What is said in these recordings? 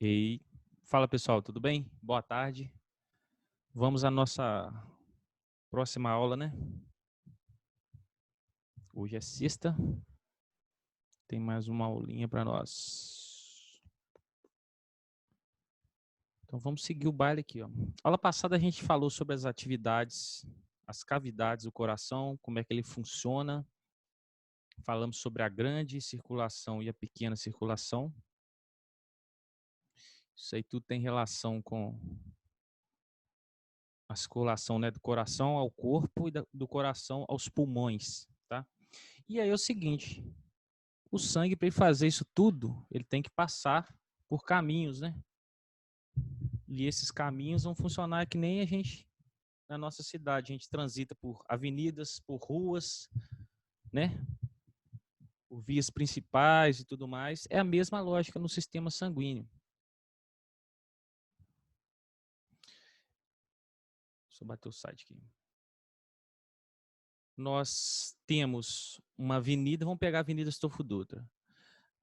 E fala pessoal, tudo bem? Boa tarde. Vamos à nossa próxima aula, né? Hoje é sexta, tem mais uma aulinha para nós. Então vamos seguir o baile aqui, ó. Aula passada a gente falou sobre as atividades, as cavidades do coração, como é que ele funciona. Falamos sobre a grande circulação e a pequena circulação. Isso aí tudo tem relação com a circulação, né, do coração ao corpo e do coração aos pulmões, tá? E aí é o seguinte, o sangue, para ele fazer isso tudo, ele tem que passar por caminhos, né? E esses caminhos vão funcionar que nem a gente, na nossa cidade, a gente transita por avenidas, por ruas, né? Por vias principais e tudo mais. É a mesma lógica no sistema sanguíneo. Deixa eu bater o site aqui. Nós temos uma avenida, vamos pegar a Avenida Astolfo Dutra.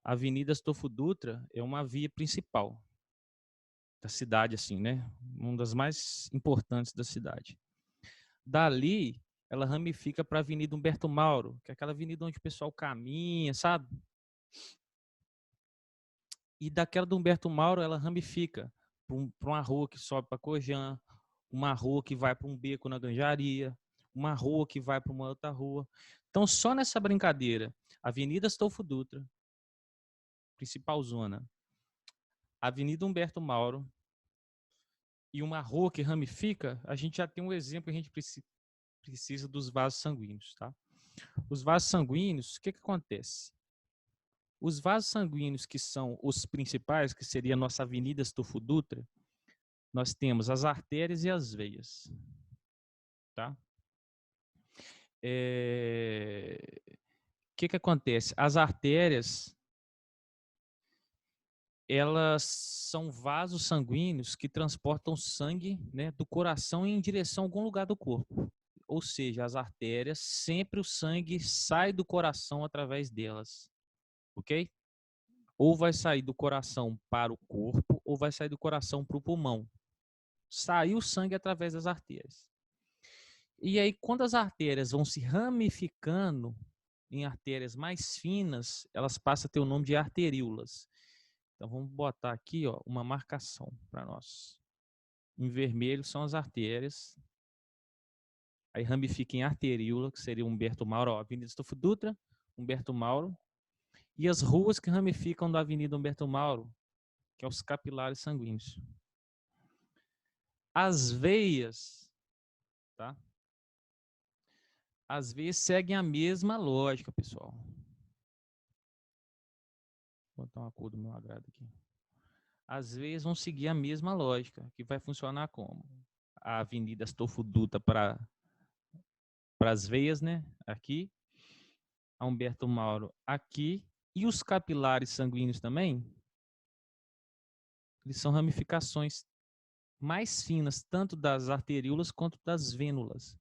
A Avenida Astolfo Dutra é uma via principal da cidade, assim, né? Uma das mais importantes da cidade. Dali, ela ramifica para a Avenida Humberto Mauro, que é aquela avenida onde o pessoal caminha, sabe? E daquela do Humberto Mauro, ela ramifica para uma rua que sobe para Cojã, uma rua que vai para um beco na Ganjaria, uma rua que vai para uma outra rua. Então, só nessa brincadeira, Avenida Astolfo Dutra, principal zona, Avenida Humberto Mauro e uma rua que ramifica, a gente já tem um exemplo que a gente precisa dos vasos sanguíneos, tá? Os vasos sanguíneos, o que acontece? Os vasos sanguíneos, que são os principais, que seria a nossa Avenida Astolfo Dutra, nós temos as artérias e as veias. Tá? O que acontece? As artérias, elas são vasos sanguíneos que transportam sangue, né, do coração em direção a algum lugar do corpo. Ou seja, as artérias, sempre o sangue sai do coração através delas. Ok? Ou vai sair do coração para o corpo, ou vai sair do coração para o pulmão. Saiu o sangue através das artérias. E aí, quando as artérias vão se ramificando em artérias mais finas, elas passam a ter o nome de arteríolas. Então, vamos botar aqui, ó, uma marcação para nós. Em vermelho são as artérias. Aí ramifica em arteríola, que seria Humberto Mauro, ó, Avenida Astolfo Dutra, Humberto Mauro. E as ruas que ramificam da Avenida Humberto Mauro, que é os capilares sanguíneos. As veias, tá? As veias seguem a mesma lógica, pessoal. Vou botar uma cor do meu agrado aqui. As veias vão seguir a mesma lógica, que vai funcionar como? A Avenida Astolfo Dutra para as veias, né? Aqui. A Humberto Mauro aqui. E os capilares sanguíneos também, eles são ramificações mais finas, tanto das arteríolas quanto das vênulas.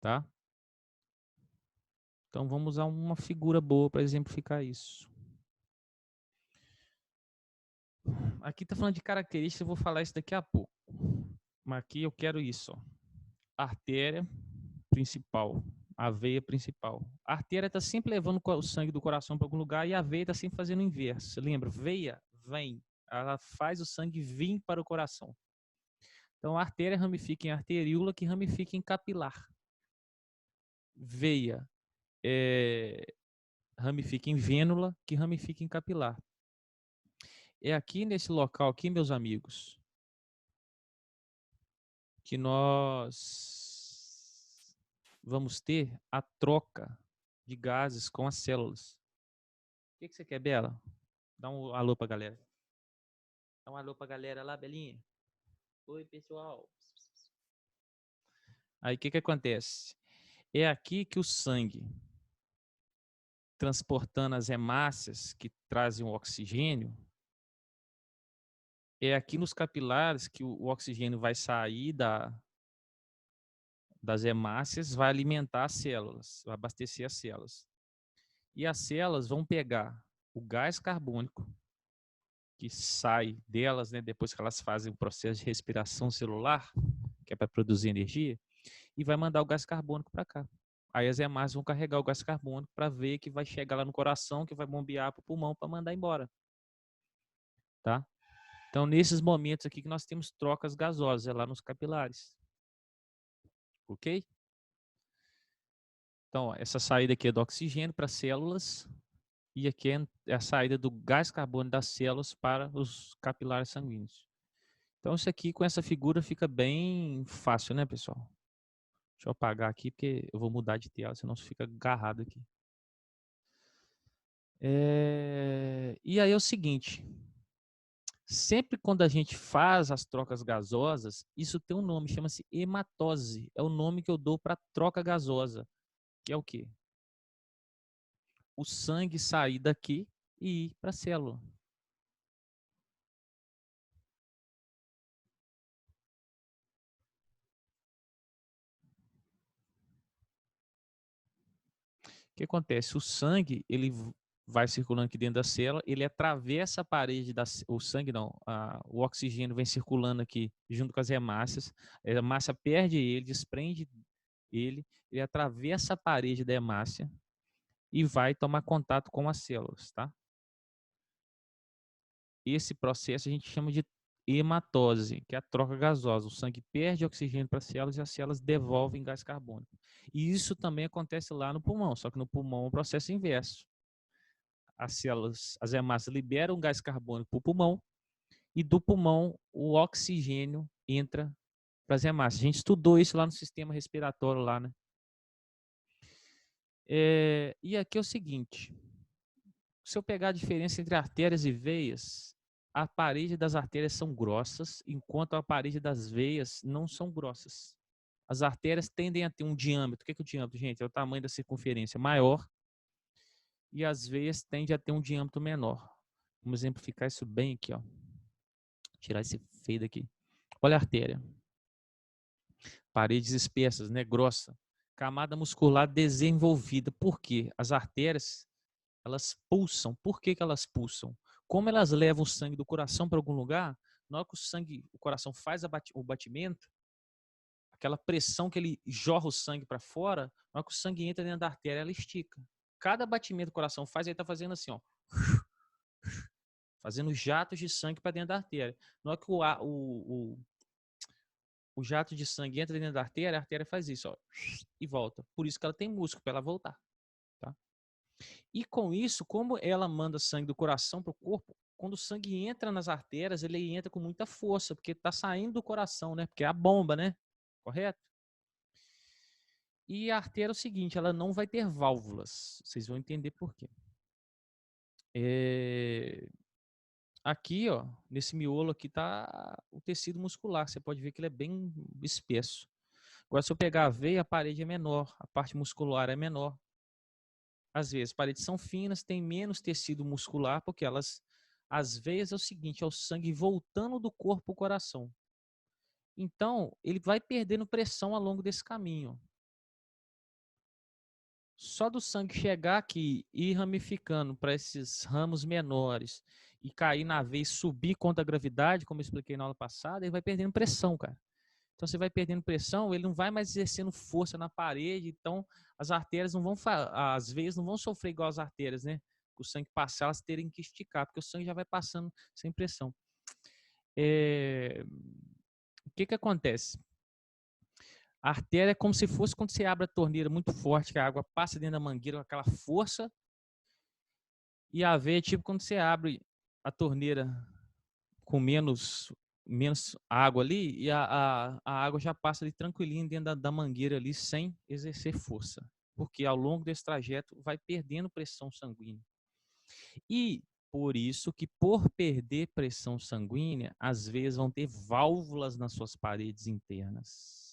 Tá? Então vamos usar uma figura boa para exemplificar isso. Aqui está falando de características, eu vou falar isso daqui a pouco. Mas aqui eu quero isso, ó. Artéria principal, a veia principal. A artéria está sempre levando o sangue do coração para algum lugar e a veia está sempre fazendo o inverso. Lembra? Veia vem, ela faz o sangue vir para o coração. Então a artéria ramifica em arteríola, que ramifica em capilar. Veia ramifica em vênula, que ramifica em capilar. É aqui nesse local aqui, meus amigos, que nós vamos ter a troca de gases com as células. O que você quer, Bela? Dá um alô pra galera. Dá um alô pra galera lá, Belinha. Oi, pessoal. Aí o que acontece? É aqui que o sangue, transportando as hemácias que trazem o oxigênio, é aqui nos capilares que o oxigênio vai sair das hemácias, vai alimentar as células, vai abastecer as células. E as células vão pegar o gás carbônico, que sai delas, né, depois que elas fazem o processo de respiração celular, que é para produzir energia, e vai mandar o gás carbônico para cá. Aí as hemácias vão carregar o gás carbônico para ver que vai chegar lá no coração, que vai bombear para o pulmão para mandar embora. Tá? Então, nesses momentos aqui que nós temos trocas gasosas, é lá nos capilares. Ok? Então, ó, essa saída aqui é do oxigênio para as células e aqui é a saída do gás carbônico das células para os capilares sanguíneos. Então, isso aqui com essa figura fica bem fácil, né, pessoal? Deixa eu apagar aqui porque eu vou mudar de tela, senão fica agarrado aqui. E aí é o seguinte, sempre quando a gente faz as trocas gasosas, isso tem um nome, chama-se hematose. É o nome que eu dou para troca gasosa, que é o quê? O sangue sair daqui e ir para a célula. O que acontece? O sangue, ele vai circulando aqui dentro da célula, ele atravessa a parede o sangue não, o oxigênio vem circulando aqui junto com as hemácias, a hemácia perde ele, desprende ele atravessa a parede da hemácia e vai tomar contato com as células, tá? Esse processo a gente chama de hematose, que é a troca gasosa. O sangue perde oxigênio para as células e as células devolvem gás carbônico. E isso também acontece lá no pulmão, só que no pulmão é um processo inverso. As células, as hemácias liberam gás carbônico para o pulmão e do pulmão o oxigênio entra para as hemácias. A gente estudou isso lá no sistema respiratório lá, né? E aqui é o seguinte, se eu pegar a diferença entre artérias e veias, a parede das artérias são grossas, enquanto a parede das veias não são grossas. As artérias tendem a ter um diâmetro. O que é o diâmetro, gente? É o tamanho da circunferência maior e as veias tendem a ter um diâmetro menor. Vamos exemplificar isso bem aqui, ó. Tirar esse feio daqui. Olha a artéria. Paredes espessas, né? Grossa. Camada muscular desenvolvida. Por quê? As artérias, elas pulsam. Por que elas pulsam? Como elas levam o sangue do coração para algum lugar, na hora que o coração faz o batimento, aquela pressão que ele jorra o sangue para fora, na hora que o sangue entra dentro da artéria, ela estica. Cada batimento que o coração faz, ele está fazendo assim, ó, fazendo jatos de sangue para dentro da artéria. Na hora que o jato de sangue entra dentro da artéria, a artéria faz isso, ó, e volta. Por isso que ela tem músculo, para ela voltar. Tá? E com isso, como ela manda sangue do coração para o corpo, quando o sangue entra nas artérias, ele entra com muita força, porque está saindo do coração, né? Porque é a bomba, né? Correto? E a artéria é o seguinte, ela não vai ter válvulas. Vocês vão entender por quê. Aqui, ó, nesse miolo aqui tá o tecido muscular. Você pode ver que ele é bem espesso. Agora, se eu pegar a veia, a parede é menor, a parte muscular é menor. Às vezes, as paredes são finas, tem menos tecido muscular, porque elas, as veias é o seguinte, é o sangue voltando do corpo para o coração. Então, ele vai perdendo pressão ao longo desse caminho. Só do sangue chegar aqui e ir ramificando para esses ramos menores e cair na veia e subir contra a gravidade, como eu expliquei na aula passada, ele vai perdendo pressão, cara. Então você vai perdendo pressão, ele não vai mais exercendo força na parede, então as artérias não vão, as veias não vão sofrer igual as artérias, né? O sangue passar, elas terem que esticar, porque o sangue já vai passando sem pressão. O que que acontece? A artéria é como se fosse quando você abre a torneira muito forte, que a água passa dentro da mangueira com aquela força. E a veia é tipo quando você abre a torneira com menos água ali e a água já passa ali tranquilinho dentro da mangueira ali sem exercer força. Porque ao longo desse trajeto vai perdendo pressão sanguínea. E por isso que por perder pressão sanguínea, as veias vão ter válvulas nas suas paredes internas.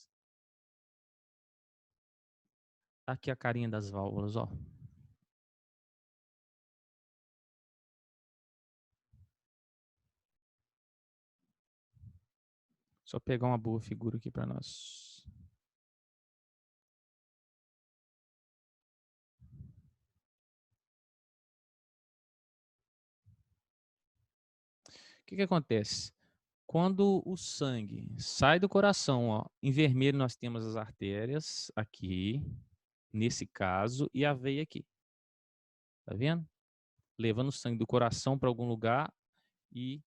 Aqui a carinha das válvulas, ó. Só pegar uma boa figura aqui para nós. que acontece? Quando o sangue sai do coração, ó, em vermelho nós temos as artérias aqui, nesse caso, e a veia aqui. Tá vendo? Levando o sangue do coração para algum lugar e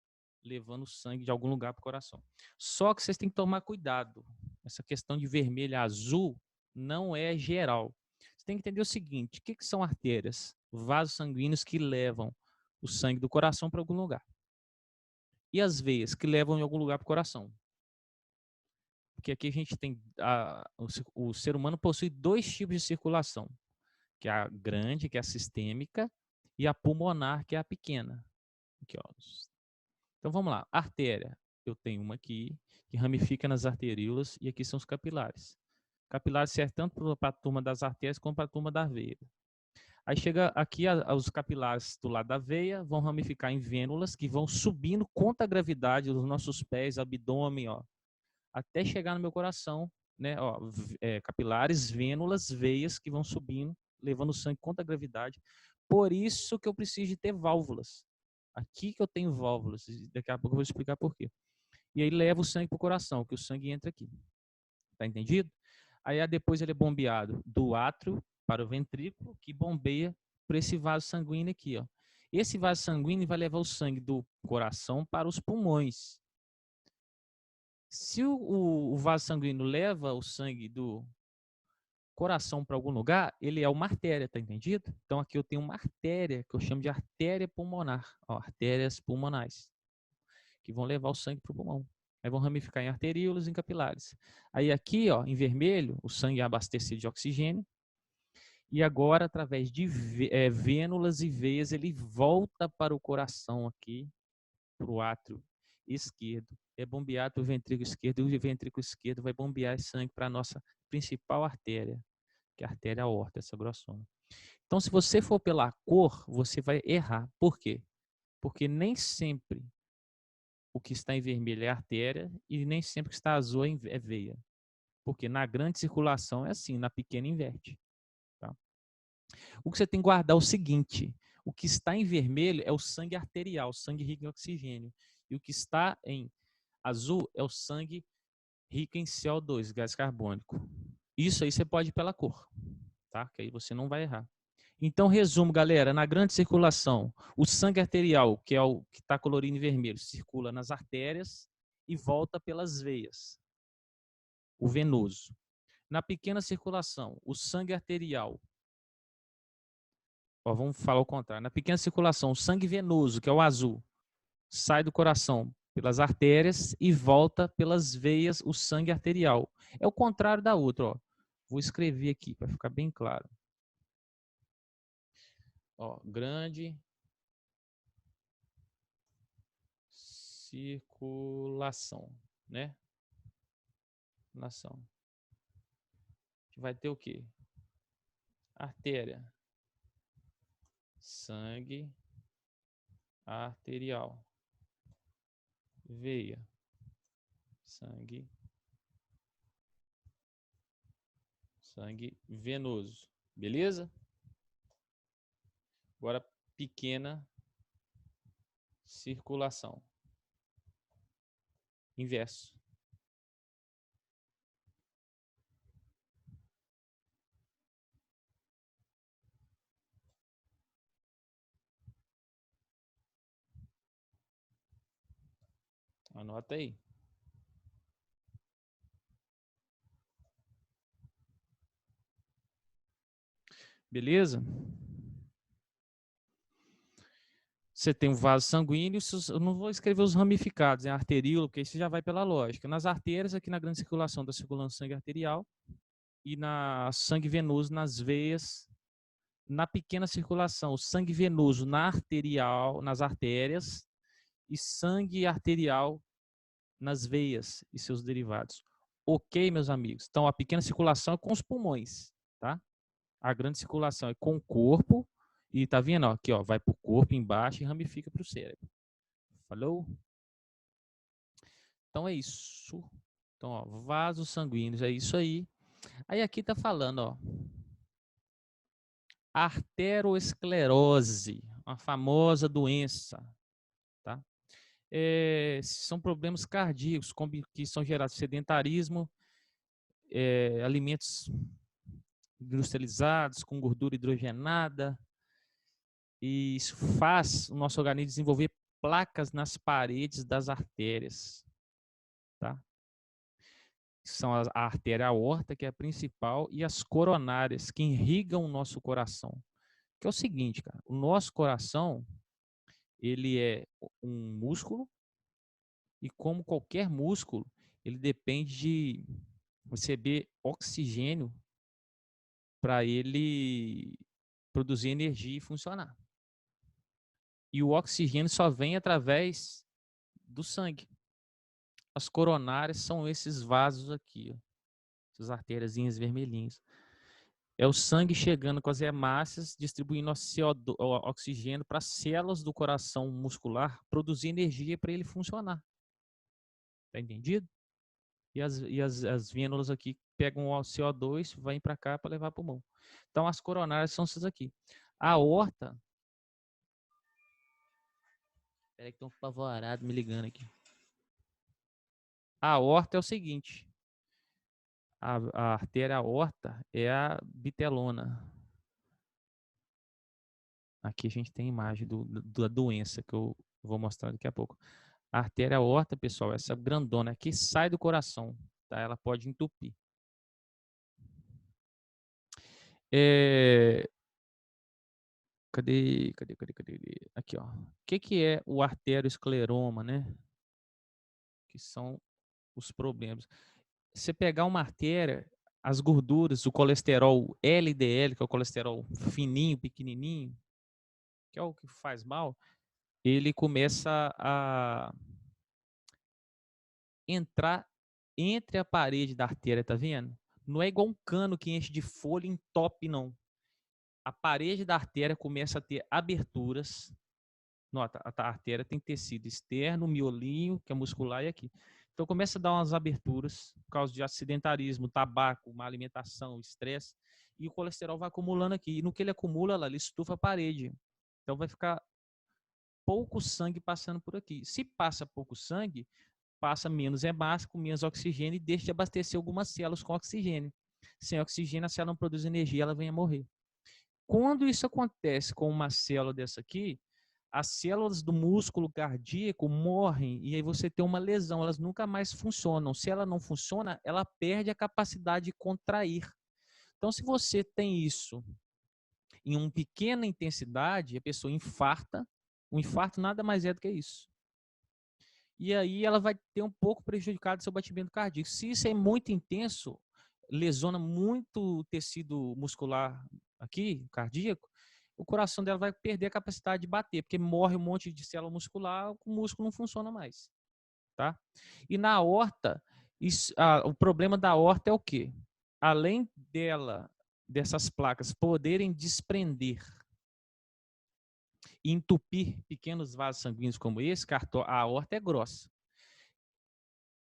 levando o sangue de algum lugar para o coração. Só que vocês têm que tomar cuidado. Essa questão de vermelho e azul não é geral. Você tem que entender o seguinte: o que são artérias? Vasos sanguíneos que levam o sangue do coração para algum lugar. E as veias que levam em algum lugar para o coração. Porque aqui a gente tem o ser humano possui dois tipos de circulação, que é a grande, que é a sistêmica, e a pulmonar, que é a pequena. Aqui, ó. Então vamos lá. Artéria, eu tenho uma aqui que ramifica nas arteríolas e aqui são os capilares. Capilares serve tanto para a turma das artérias como para a turma da veia. Aí chega aqui os capilares do lado da veia, vão ramificar em vênulas que vão subindo contra a gravidade dos nossos pés, abdômen, ó, até chegar no meu coração, né? Ó, capilares, vênulas, veias que vão subindo, levando o sangue contra a gravidade. Por isso que eu preciso de ter válvulas. Aqui que eu tenho válvulas, daqui a pouco eu vou explicar por quê. E aí leva o sangue para o coração, que o sangue entra aqui. Tá entendido? Aí depois ele é bombeado do átrio para o ventrículo, que bombeia para esse vaso sanguíneo aqui, ó. Esse vaso sanguíneo vai levar o sangue do coração para os pulmões. Se o vaso sanguíneo leva o sangue do coração para algum lugar, ele é uma artéria, tá entendido? Então aqui eu tenho uma artéria que eu chamo de artéria pulmonar, ó, artérias pulmonares, que vão levar o sangue para o pulmão. Aí vão ramificar em arteríolas e em capilares. Aí aqui, ó, em vermelho, o sangue é abastecido de oxigênio. E agora, através de vênulas e veias, ele volta para o coração aqui, para o átrio esquerdo. É bombeado para o ventrículo esquerdo e o ventrículo esquerdo vai bombear esse sangue para a nossa principal artéria, que é a artéria aorta, essa grossona. Então, se você for pela cor, você vai errar. Por quê? Porque nem sempre o que está em vermelho é artéria e nem sempre o que está azul é veia. Porque na grande circulação é assim, na pequena inverte. Tá? O que você tem que guardar é o seguinte: o que está em vermelho é o sangue arterial, o sangue rico em oxigênio. E o que está em azul é o sangue rico em CO2, gás carbônico. Isso aí você pode ir pela cor, tá? Que aí você não vai errar. Então, resumo, galera, na grande circulação, o sangue arterial, que é o que está colorido em vermelho, circula nas artérias e volta pelas veias, o venoso. Na pequena circulação, o sangue arterial, ó, vamos falar o contrário, na pequena circulação, o sangue venoso, que é o azul, sai do coração pelas artérias e volta pelas veias, o sangue arterial. É o contrário da outra, ó. Vou escrever aqui para ficar bem claro. Ó, grande circulação, né? Nação. Vai ter o quê? Artéria. Sangue arterial. Veia. Sangue venoso. Beleza? Agora, pequena circulação. Inverso. Anota aí. Beleza? Você tem um vaso sanguíneo, eu não vou escrever os ramificados, é arteríola, porque isso já vai pela lógica. Nas artérias, aqui na grande circulação, está circulando sangue arterial, e na sangue venoso nas veias, na pequena circulação, o sangue venoso na arterial, nas artérias, e sangue arterial nas veias e seus derivados. Ok, meus amigos? Então, a pequena circulação é com os pulmões, tá? A grande circulação é com o corpo, e tá vendo? Ó, aqui, ó, vai para o corpo embaixo e ramifica para o cérebro. Falou? Então é isso. Então, ó, vasos sanguíneos, é isso aí. Aí aqui tá falando, ó, arteriosclerose, uma famosa doença, tá? são problemas cardíacos que são gerados sedentarismo, alimentos industrializados com gordura hidrogenada, e isso faz o nosso organismo desenvolver placas nas paredes das artérias, tá? São a artéria aorta, que é a principal, e as coronárias, que irrigam o nosso coração. Que é o seguinte, cara, o nosso coração, ele é um músculo, e como qualquer músculo, ele depende de receber oxigênio para ele produzir energia e funcionar. E o oxigênio só vem através do sangue. As coronárias são esses vasos aqui, ó, essas artériazinhas vermelhinhas. É o sangue chegando com as hemácias, distribuindo CO2, oxigênio para as células do coração muscular produzir energia para ele funcionar. Tá entendido? E as vênulas aqui pegam o CO2, vêm para cá para levar para o pulmão. Então, as coronárias são essas aqui. A aorta... Espera aí que estão apavorados me ligando aqui. A aorta é o seguinte. A artéria aorta é a bitelona. Aqui a gente tem a imagem da doença que eu vou mostrar daqui a pouco. A artéria aorta, pessoal, essa grandona que sai do coração, tá? Ela pode entupir. Cadê? Aqui, ó. O que é o arterioscleroma, né? Que são os problemas. Você pegar uma artéria, as gorduras, o colesterol LDL, que é o colesterol fininho, pequenininho, que é o que faz mal, ele começa a entrar entre a parede da artéria, tá vendo? Não é igual um cano que enche de folha e entope, não. A parede da artéria começa a ter aberturas. Nota, a artéria tem tecido externo, miolinho, que é muscular, e aqui. Então começa a dar umas aberturas por causa de acidentarismo, tabaco, má alimentação, estresse, e o colesterol vai acumulando aqui. E no que ele acumula, ele estufa a parede. Então vai ficar pouco sangue passando por aqui. Se passa pouco sangue, passa menos hemácia, com menos oxigênio e deixa de abastecer algumas células com oxigênio. Sem oxigênio, a célula não produz energia, ela vem a morrer. Quando isso acontece com uma célula dessa aqui, as células do músculo cardíaco morrem e aí você tem uma lesão, elas nunca mais funcionam. Se ela não funciona, ela perde a capacidade de contrair. Então, se você tem isso em uma pequena intensidade, a pessoa infarta. O infarto nada mais é do que isso. E aí ela vai ter um pouco prejudicado seu batimento cardíaco. Se isso é muito intenso, lesiona muito o tecido muscular aqui, cardíaco, o coração dela vai perder a capacidade de bater, porque morre um monte de célula muscular, o músculo não funciona mais, tá? E na aorta, o problema da aorta é o quê? Além dessas placas poderem desprender e entupir pequenos vasos sanguíneos como esse, a aorta é grossa.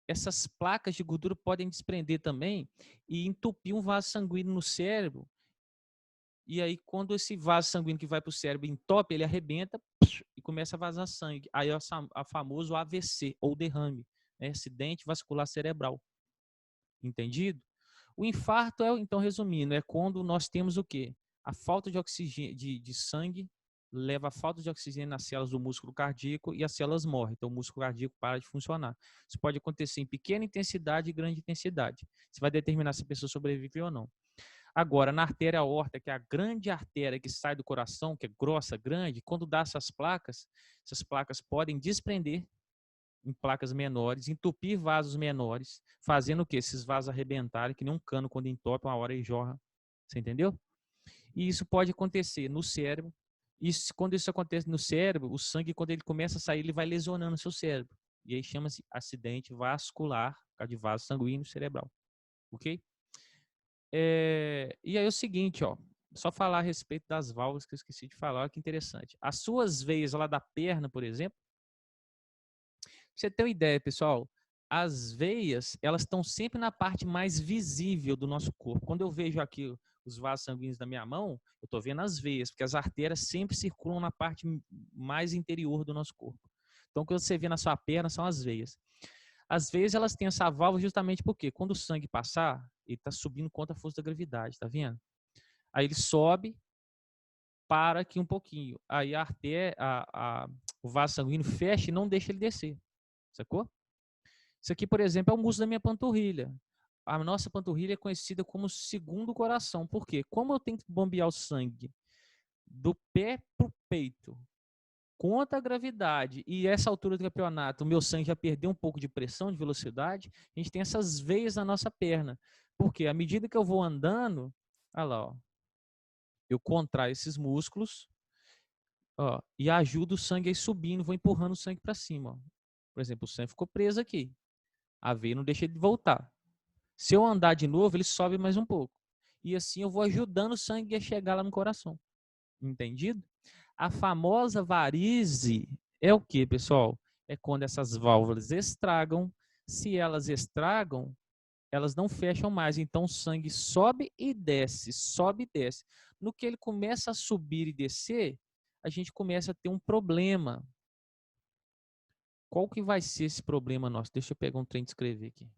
Essas placas de gordura podem desprender também e entupir um vaso sanguíneo no cérebro. E aí, quando esse vaso sanguíneo que vai para o cérebro entope, ele arrebenta e começa a vazar sangue. Aí é o famoso AVC, ou derrame, né? Acidente vascular cerebral. Entendido? O infarto, então, resumindo, é quando nós temos o quê? A falta de oxigênio, de sangue leva a falta de oxigênio nas células do músculo cardíaco e as células morrem. Então, o músculo cardíaco para de funcionar. Isso pode acontecer em pequena intensidade e grande intensidade. Você vai determinar se a pessoa sobrevive ou não. Agora, na artéria aorta, que é a grande artéria que sai do coração, que é grossa, grande, quando dá essas placas podem desprender em placas menores, entupir vasos menores, fazendo o quê? Esses vasos arrebentarem, que nem um cano quando entope, uma hora e jorra. Você entendeu? E isso pode acontecer no cérebro. Quando isso acontece no cérebro, o sangue, quando ele começa a sair, ele vai lesionando o seu cérebro. E aí chama-se acidente vascular, por causa de vaso sanguíneo cerebral. Ok? E aí é o seguinte, ó. Só falar a respeito das válvulas que eu esqueci de falar, que interessante. As suas veias lá da perna, por exemplo, pra você ter uma ideia, pessoal, as veias, elas estão sempre na parte mais visível do nosso corpo. Quando eu vejo aqui os vasos sanguíneos da minha mão, eu estou vendo as veias, porque as artérias sempre circulam na parte mais interior do nosso corpo. Então, o que você vê na sua perna são as veias. As veias, elas têm essa válvula justamente porque quando o sangue passar, ele está subindo contra a força da gravidade, tá vendo? Aí ele sobe, para aqui um pouquinho. Aí o vaso sanguíneo fecha e não deixa ele descer. Sacou? Isso aqui, por exemplo, é o músculo da minha panturrilha. A nossa panturrilha é conhecida como segundo coração. Por quê? Como eu tenho que bombear o sangue do pé para o peito contra a gravidade e essa altura do campeonato, o meu sangue já perdeu um pouco de pressão, de velocidade, a gente tem essas veias na nossa perna. Porque à medida que eu vou andando, olha lá, ó, eu contraio esses músculos, ó, e ajuda o sangue a ir subindo, vou empurrando o sangue para cima. Ó. Por exemplo, o sangue ficou preso aqui. A veia não deixa ele voltar. Se eu andar de novo, ele sobe mais um pouco. E assim eu vou ajudando o sangue a chegar lá no coração. Entendido? A famosa varize é o que, pessoal? É quando essas válvulas estragam. Se elas estragam, elas não fecham mais. Então o sangue sobe e desce, sobe e desce. No que ele começa a subir e descer, a gente começa a ter um problema. Qual que vai ser esse problema nosso? Deixa eu pegar um trem de escrever aqui.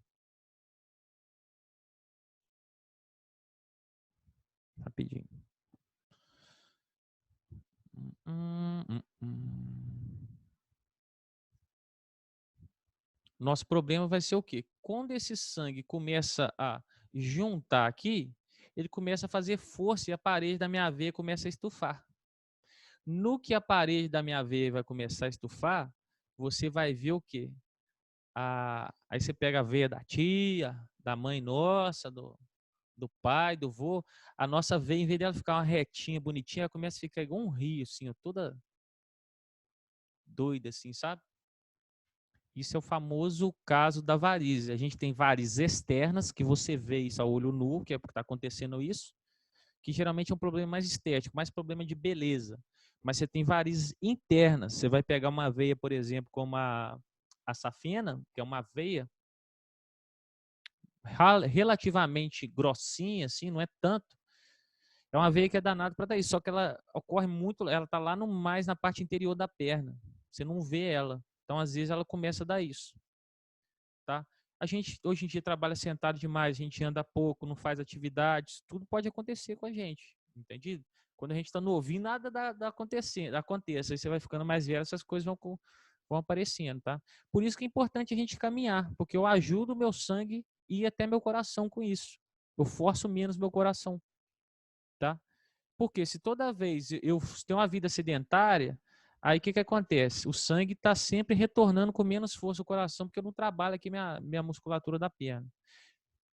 Rapidinho. Nosso problema vai ser o quê? Quando esse sangue começa a juntar aqui, ele começa a fazer força e a parede da minha veia começa a estufar. No que a parede da minha veia vai começar a estufar, você vai ver o quê? Aí você pega a veia da tia, da mãe nossa, do pai, do vô, a nossa veia, em vez dela ficar uma retinha, bonitinha, ela começa a ficar igual um rio, assim, ó, toda doida, assim, sabe? Isso é o famoso caso da varize. A gente tem varizes externas, que você vê isso a olho nu, que é porque está acontecendo isso, que geralmente é um problema mais estético, mais problema de beleza. Mas você tem varizes internas. Você vai pegar uma veia, por exemplo, como a safena, que é uma veia relativamente grossinha, assim, não é tanto. É uma veia que é danada para dar isso, só que ela ocorre muito, ela está lá no mais na parte interior da perna. Você não vê ela. Então, às vezes, ela começa a dar isso. Tá? A gente hoje em dia trabalha sentado demais, a gente anda pouco, não faz atividades, tudo pode acontecer com a gente, entendido? Quando a gente está novinho, nada acontece, aí você vai ficando mais velho, essas coisas vão aparecendo, tá? Por isso que é importante a gente caminhar, porque eu ajudo o meu sangue e até meu coração com isso. Eu forço menos meu coração, tá? Porque se toda vez eu tenho uma vida sedentária, aí o que acontece? O sangue está sempre retornando com menos força ao coração, porque eu não trabalho aqui minha musculatura da perna.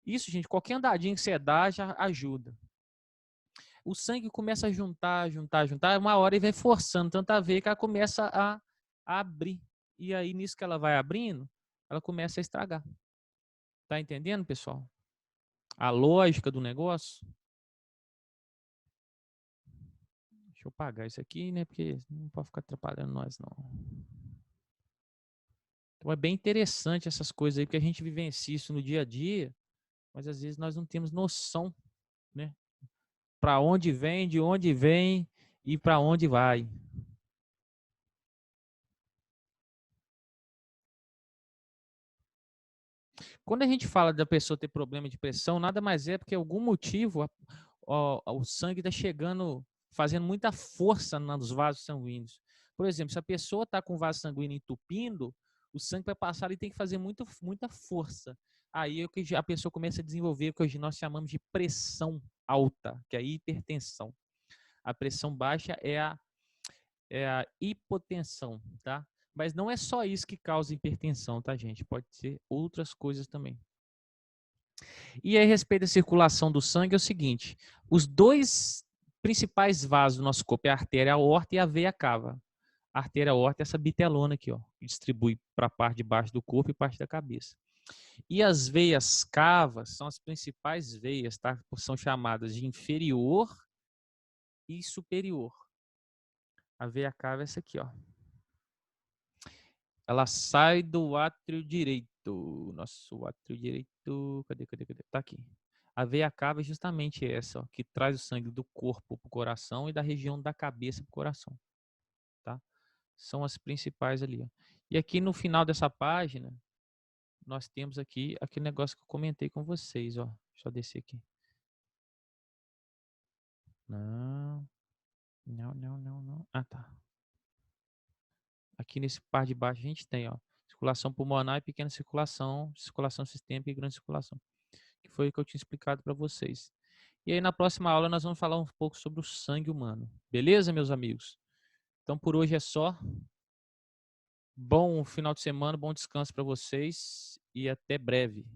Isso, gente, qualquer andadinha que você dá já ajuda. O sangue começa a juntar, uma hora e vem forçando tanta veia que ela começa a abrir. E aí, nisso que ela vai abrindo, ela começa a estragar. Tá entendendo, pessoal? A lógica do negócio? Deixa eu pagar isso aqui, né? Porque não pode ficar atrapalhando nós, não. Então é bem interessante essas coisas aí, porque a gente vivencia isso no dia a dia, mas às vezes nós não temos noção, né? Para onde vem, de onde vem e para onde vai. Quando a gente fala da pessoa ter problema de pressão, nada mais é porque algum motivo o sangue está chegando, fazendo muita força nos vasos sanguíneos. Por exemplo, se a pessoa está com o vaso sanguíneo entupindo, o sangue vai passar e tem que fazer muita força. Aí é que a pessoa começa a desenvolver o que hoje nós chamamos de pressão alta, que é a hipertensão. A pressão baixa é a hipotensão, tá? Mas não é só isso que causa hipertensão, tá, gente? Pode ser outras coisas também. E a respeito da circulação do sangue é o seguinte: os dois principais vasos do nosso corpo é a artéria aorta e a veia cava. A artéria aorta é essa bitelona aqui, ó, que distribui para a parte de baixo do corpo e parte da cabeça. E as veias cavas são as principais veias, tá? São chamadas de inferior e superior. A veia cava é essa aqui, ó. Ela sai do átrio direito. Nosso átrio direito. Cadê? Tá aqui. A veia cava é justamente essa, ó, que traz o sangue do corpo para o coração e da região da cabeça para o coração. Tá? São as principais ali. Ó. E aqui no final dessa página, nós temos aqui aquele negócio que eu comentei com vocês, ó. Deixa eu descer aqui. Não, não. Ah, tá. Aqui nesse par de baixo a gente tem, ó, circulação pulmonar e pequena circulação, circulação sistêmica e grande circulação, que foi o que eu tinha explicado para vocês. E aí na próxima aula nós vamos falar um pouco sobre o sangue humano. Beleza, meus amigos? Então por hoje é só. Bom final de semana, bom descanso para vocês e até breve.